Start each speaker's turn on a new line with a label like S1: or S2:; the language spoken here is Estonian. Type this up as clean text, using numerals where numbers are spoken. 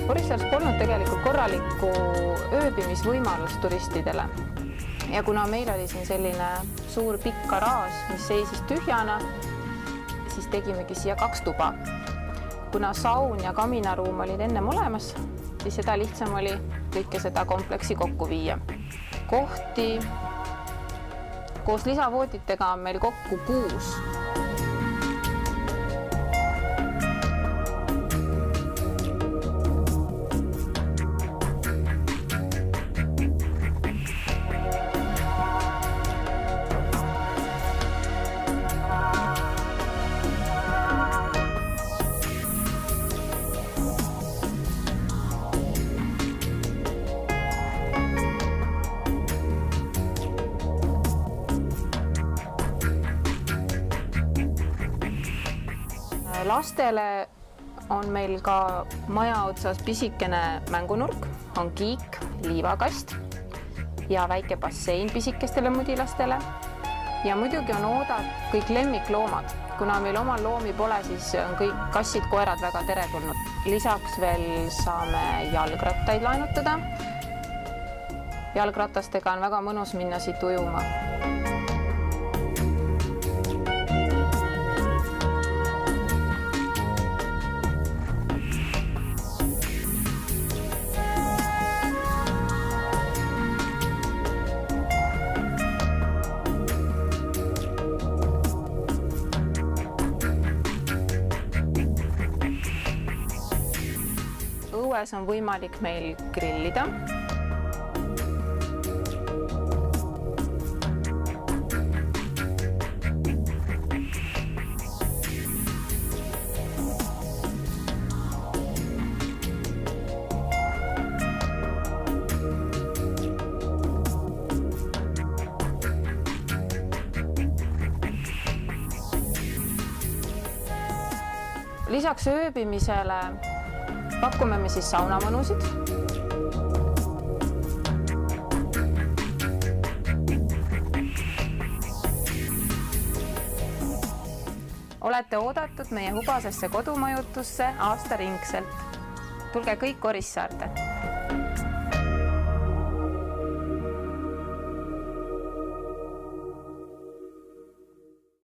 S1: Orissaares polnud tegelikult korralikku ööbimisvõimalust turistidele. Ja kuna meil oli siin selline suur pikk garaaž, mis seisis tühjana, siis tegimegi siia 2 tuba. Kuna saun ja kaminaruum olid ennem olemas, siis seda lihtsam oli kõike seda kompleksi kokku viia. Kohti koos lisavooditega on meil kokku 6. Lastele on meil ka maja otsas pisikene mängunurk, on kiik, liivakast ja väike bassein pisikestele mudilastele. Ja muidugi on oodatud kõik lemmikloomad. Kuna meil omal loomi pole, siis on kõik kassid, koerad väga teretulnud. Lisaks veel saame jalgrattaid laenutada. Jalgratastega on väga mõnus minna siit ujuma. Õues on võimalik meil grillida. Lisaks ööbimisele pakume me siis saunamõnusid. Olete oodatud meie hubasesse kodumajutusse aastaringselt. Tulge kõik Orissaarde!